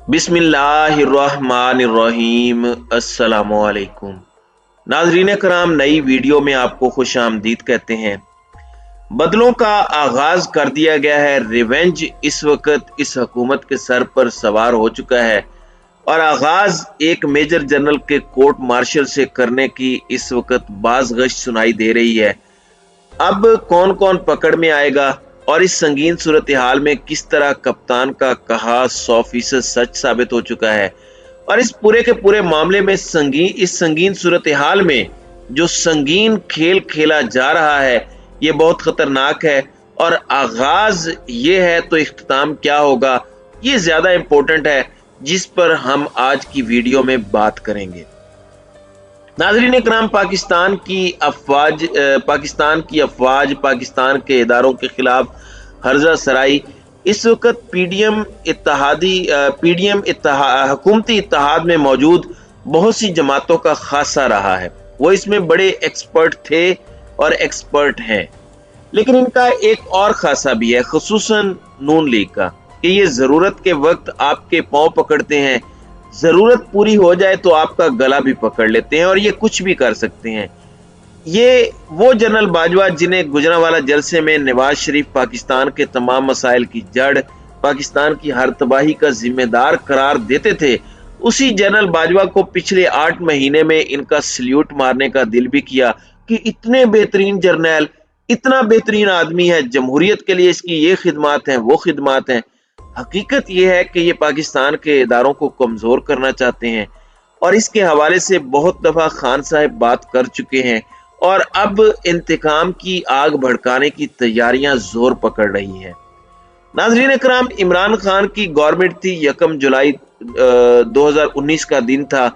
बिस्मिल्लाहिर्रहमानिर्रहीम। अस्सलामुअलैकुम नाजरीन कराम, नई वीडियो में आपको खुश आमदीद कहते हैं। बदलों का आगाज कर दिया गया है। रिवेंज इस वक्त इस हुकूमत के सर पर सवार हो चुका है और आगाज एक मेजर जनरल के कोर्ट मार्शल से करने की इस वक्त बाज़गश्त सुनाई दे रही है। अब कौन कौन पकड़ में आएगा और इस संगीन सूरत हाल में किस तरह कप्तान का कहा 100% सच साबित हो चुका है और इस पूरे के पूरे मामले में इस संगीन सूरत हाल में जो संगीन खेल खेला जा रहा है ये बहुत खतरनाक है। और आगाज ये है तो इख्तिताम क्या होगा, ये ज्यादा इंपॉर्टेंट है, जिस पर हम आज की वीडियो में बात करेंगे। नाज़रीन इकराम, पाकिस्तान की अफवाज पाकिस्तान के इदारों के खिलाफ हर्जा सराई इस वक्त हुकूमती इत्तेहाद में मौजूद बहुत सी जमातों का खासा रहा है। वो इसमें बड़े एक्सपर्ट थे और एक्सपर्ट हैं, लेकिन इनका एक और खासा भी है, खुसूसन नून लीग का, कि ये जरूरत के वक्त आपके पांव पकड़ते हैं, जरूरत पूरी हो जाए तो आपका गला भी पकड़ लेते हैं और ये कुछ भी कर सकते हैं। ये वो जनरल बाजवा जिन्हें गुजरांवाला जलसे में नवाज शरीफ पाकिस्तान के तमाम मसाइल की जड़, पाकिस्तान की हर तबाही का जिम्मेदार करार देते थे, उसी जनरल बाजवा को पिछले 8 महीने में इनका सल्यूट मारने का दिल भी किया कि इतने बेहतरीन जर्नैल, इतना बेहतरीन आदमी है, जमहूरियत के लिए इसकी ये खिदमात हैं, वो खिदमात हैं। हकीकत यह है कि ये पाकिस्तान के इदारों को कमजोर करना चाहते हैं और इसके हवाले से बहुत दफा खान साहब बात कर चुके हैं और अब इंतकाम की आग भड़काने की तैयारियां जोर पकड़ रही हैं। नाज़रीन इकराम, इमरान खान की गवर्नमेंट थी, 1 जुलाई 2019 का दिन था।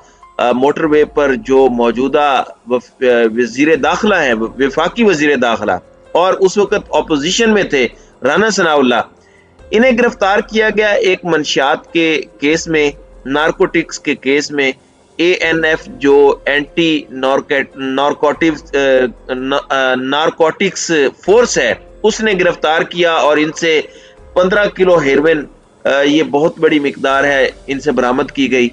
मोटरवे पर जो मौजूदा वजीर दाखिला है, वफाकी वजीर दाखिला, और उस वक्त अपोजिशन में थे राना सनाउल्लाह, इन्हें गिरफ्तार किया गया एक मंशियात के केस में, नारकोटिक्स के केस में। ANF जो एंटी नारकोटिक्स फोर्स है उसने गिरफ्तार किया और इनसे 15 किलो हेरोइन, ये बहुत बड़ी मिकदार है, इनसे बरामद की गई।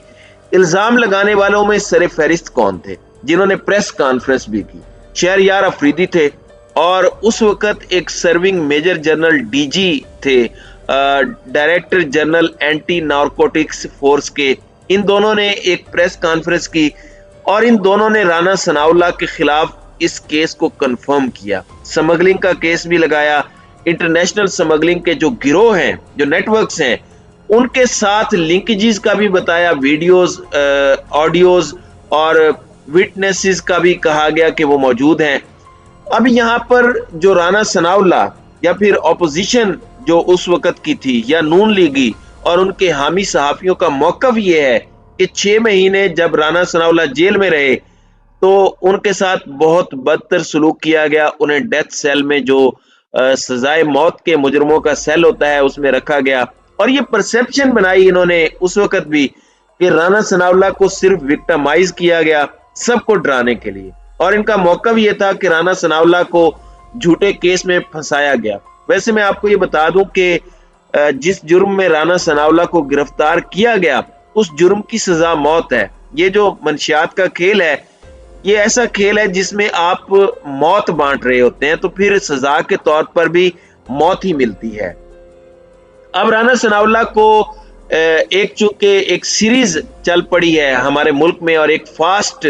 इल्जाम लगाने वालों में सर फहरिस्त कौन थे, जिन्होंने प्रेस कॉन्फ्रेंस भी की? शहरयार अफरीदी थे और उस वक्त एक सर्विंग मेजर जनरल DG थे, director general anti narcotics force के। इन दोनों ने एक प्रेस कॉन्फ्रेंस की और इन दोनों ने राना सनाउल्लाह के खिलाफ इस केस को कंफर्म किया। स्मगलिंग का केस भी लगाया, इंटरनेशनल स्मगलिंग के जो गिरोह हैं, जो नेटवर्क्स हैं, उनके साथ लिंकेजेस का भी बताया, वीडियोस, ऑडियोज और विटनेसेस का भी कहा गया कि वो मौजूद हैं। अब यहाँ पर जो राना सनाउल्लाह या फिर अपोजिशन जो उस वक्त की थी, या नून लीगी और उनके हामी सहाफियों का मौकफ ये है कि 6 महीने जब राना सनाउल्लाह जेल में रहे तो उनके साथ बहुत बदतर सलूक किया गया। उन्हें डेथ सेल में, जो सजाए मौत के मुजरमों का सेल होता है, उसमें रखा गया और ये परसेप्शन बनाई इन्होंने उस वक्त भी कि राना सनाउल्लाह को सिर्फ विक्टिमाइज किया गया, सबको डराने के लिए। और इनका मौकफ ये था कि राना सनाउल्लाह को झूठे केस में फंसाया गया। वैसे मैं आपको ये बता दूं कि जिस जुर्म में राना सनाउल्लाह को गिरफ्तार किया गया उस जुर्म की सजा मौत है। ये जो मंशियात का खेल है, ये ऐसा खेल है जिसमें आप मौत बांट रहे होते हैं, तो फिर सजा के तौर पर भी मौत ही मिलती है। अब राना सनाउल्लाह को चूंकि एक सीरीज चल पड़ी है हमारे मुल्क में और एक फास्ट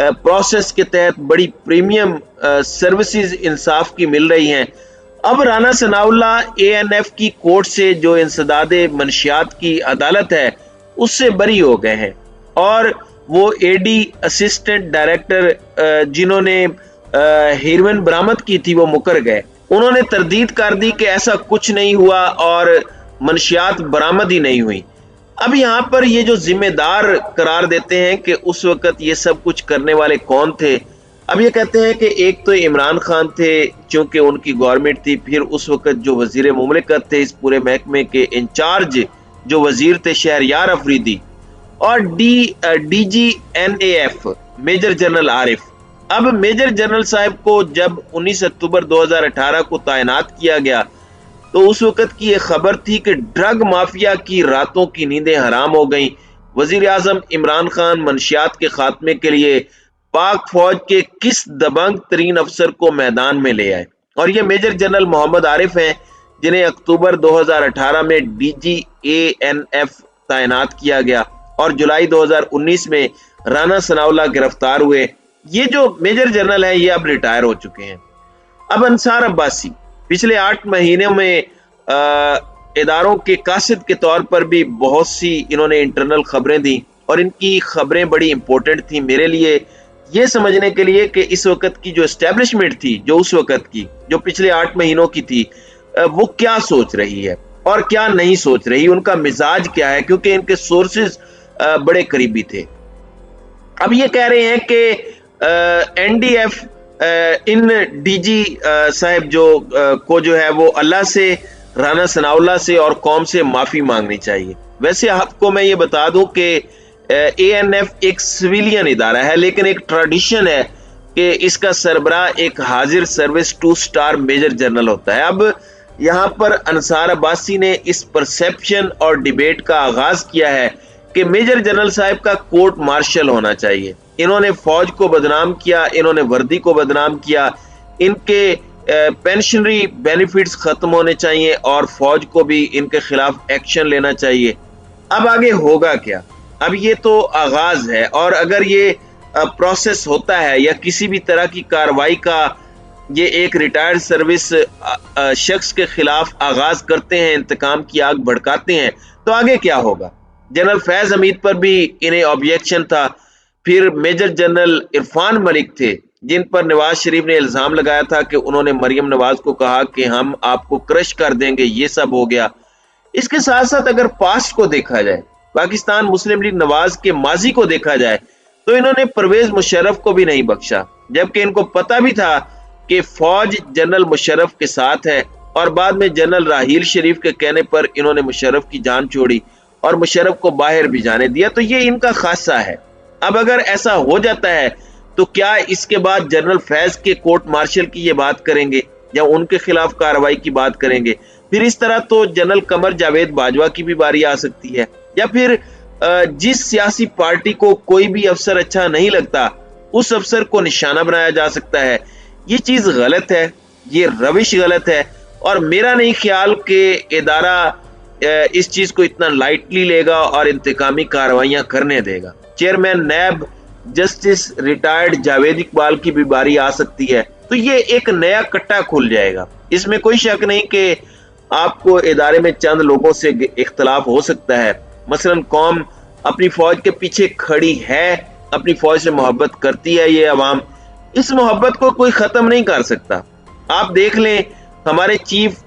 प्रोसेस के तहत बड़ी प्रीमियम सर्विसेज इंसाफ की मिल रही हैं। अब राना सनाउल्लाह ANF की कोर्ट से, जो इंसदादे मंशियात की अदालत है, उससे बरी हो गए हैं और वो AD असिस्टेंट डायरेक्टर जिन्होंने हेरोइन बरामद की थी वो मुकर गए। उन्होंने तरदीद कर दी कि ऐसा कुछ नहीं हुआ और मंशियात बरामद ही नहीं हुई। अब यहाँ पर ये जो जिम्मेदार करार देते हैं कि उस वक्त ये सब कुछ करने वाले कौन थे, अब ये कहते हैं कि एक तो इमरान खान थे, चूंकि उनकी गवर्नमेंट थी, फिर उस वक्त जो वजीर मुमलिकत थे, इस पूरे महकमे के इंचार्ज जो वजीर थे शहरयार अफरीदी, और DG NAF major general Arif. अब मेजर जनरल साहब को जब 19 अक्टूबर 2018 को तैनात किया गया تو اس وقت کی یہ خبر تھی کہ ڈرگ مافیا کی راتوں کی نیندیں حرام ہو گئیں. وزیر اعظم عمران خان منشیات کے خاتمے کے لیے پاک فوج کے کس دبنگ ترین افسر کو میدان میں لے آئے، اور یہ میجر جنرل محمد عارف ہیں جنہیں اکتوبر 2018 میں ڈی جی ANF تعینات کیا گیا اور جولائی 2019 میں رانا ثناءاللہ گرفتار ہوئے. یہ جو میجر جنرل ہیں یہ اب ریٹائر ہو چکے ہیں. اب انصار عباسی پچھلے 8 مہینوں میں اداروں کے قاصد کے طور پر بھی بہت سی انہوں نے انٹرنل خبریں دی، اور ان کی خبریں بڑی امپورٹنٹ تھیں میرے لیے یہ سمجھنے کے لیے کہ اس وقت کی جو اسٹیبلشمنٹ تھی، جو اس وقت کی جو پچھلے 8 مہینوں کی تھی، وہ کیا سوچ رہی ہے اور کیا نہیں سوچ رہی، ان کا مزاج کیا ہے، کیونکہ ان کے سورسز بڑے قریبی تھے. اب یہ کہہ رہے ہیں کہ NDF ان ڈی جی صاحب جو ہے وہ اللہ سے، رانا ثناءاللہ سے اور قوم سے معافی مانگنی چاہیے. ویسے آپ کو میں یہ بتا دوں کہ ANF ایک سویلین ادارہ ہے، لیکن ایک ٹریڈیشن ہے کہ اس کا سربراہ ایک حاضر سروس 2 سٹار میجر جنرل ہوتا ہے. اب یہاں پر انصار عباسی نے اس پرسیپشن اور ڈیبیٹ کا آغاز کیا ہے کہ میجر جنرل صاحب کا کورٹ مارشل ہونا چاہیے. انہوں نے فوج کو بدنام کیا، انہوں نے وردی کو بدنام کیا، ان کے پینشنری بینیفٹس ختم ہونے چاہیے اور فوج کو بھی ان کے خلاف ایکشن لینا چاہیے. اب آگے ہوگا کیا؟ اب یہ تو آغاز ہے، اور اگر یہ پروسیس ہوتا ہے یا کسی بھی طرح کی کاروائی کا یہ ایک ریٹائرڈ سروس شخص کے خلاف آغاز کرتے ہیں، انتقام کی آگ بھڑکاتے ہیں، تو آگے کیا ہوگا؟ جنرل فیض حمید پر بھی انہیں آبجیکشن تھا. پھر میجر جنرل عرفان ملک تھے جن پر نواز شریف نے الزام لگایا تھا کہ انہوں نے مریم نواز کو کہا کہ ہم آپ کو کرش کر دیں گے، یہ سب ہو گیا. اس کے ساتھ ساتھ اگر پاسٹ کو دیکھا جائے، پاکستان مسلم لیگ نواز کے ماضی کو دیکھا جائے، تو انہوں نے پرویز مشرف کو بھی نہیں بخشا، جبکہ ان کو پتہ بھی تھا کہ فوج جنرل مشرف کے ساتھ ہے، اور بعد میں جنرل راحیل شریف کے کہنے پر انہوں نے مشرف کی جان چھوڑی اور مشرف کو باہر بھی جانے دیا. تو یہ ان کا خاصہ ہے. اب اگر ایسا ہو جاتا ہے تو کیا اس کے بعد جنرل فیض کے کورٹ مارشل کی یہ بات کریں گے یا ان کے خلاف کارروائی کی بات کریں گے؟ پھر اس طرح تو جنرل قمر جاوید باجوہ کی بھی باری آ سکتی ہے، یا پھر جس سیاسی پارٹی کو کوئی بھی افسر اچھا نہیں لگتا اس افسر کو نشانہ بنایا جا سکتا ہے. یہ چیز غلط ہے، یہ روش غلط ہے، اور میرا نہیں خیال کہ ادارہ اس چیز کو اتنا لائٹلی لے گا اور انتقامی کارروائیاں کرنے دے گا. Chairman NAB justice retired Javed Iqbal کی بھی باری آ سکتی ہے، تو یہ ایک نیا کٹا کھل جائے گا. اس میں کوئی شک نہیں کہ آپ کو ادارے میں چند لوگوں سے اختلاف ہو سکتا ہے، مثلا قوم اپنی فوج کے پیچھے کھڑی ہے، اپنی فوج سے محبت کرتی ہے یہ عوام، اس محبت کو کوئی ختم نہیں کر سکتا. آپ دیکھ لیں ہمارے چیف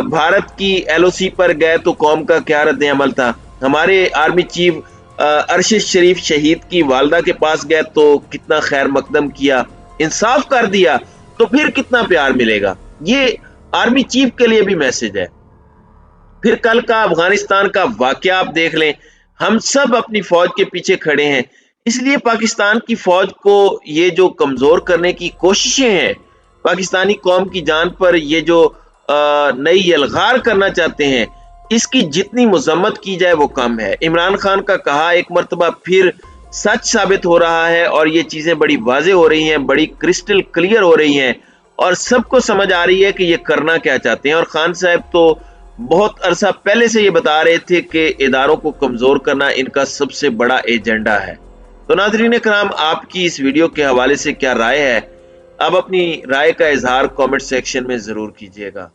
بھارت کی LOC پر گئے تو قوم کا کیا رد عمل تھا، ہمارے آرمی چیف ارشد شریف شہید کی والدہ کے پاس گئے تو کتنا خیر مقدم کیا، انصاف کر دیا، تو پھر کتنا پیار ملے گا. یہ آرمی چیف کے لیے بھی میسج ہے. پھر کل کا افغانستان کا واقعہ آپ دیکھ لیں، ہم سب اپنی فوج کے پیچھے کھڑے ہیں، اس لیے پاکستان کی فوج کو یہ جو کمزور کرنے کی کوششیں ہیں، پاکستانی قوم کی جان پر یہ جو نئی یلغار کرنا چاہتے ہیں، اس کی جتنی مذمت کی جائے وہ کم ہے. عمران خان کا کہا ایک مرتبہ پھر سچ ثابت ہو رہا ہے، اور یہ چیزیں بڑی واضح ہو رہی ہیں، بڑی کرسٹل کلیئر ہو رہی ہیں، اور سب کو سمجھ آ رہی ہے کہ یہ کرنا کیا چاہتے ہیں. اور خان صاحب تو بہت عرصہ پہلے سے یہ بتا رہے تھے کہ اداروں کو کمزور کرنا ان کا سب سے بڑا ایجنڈا ہے. تو ناظرین کرام، آپ کی اس ویڈیو کے حوالے سے کیا رائے ہے؟ آپ اپنی رائے کا اظہار کامنٹ سیکشن میں ضرور کیجیے گا.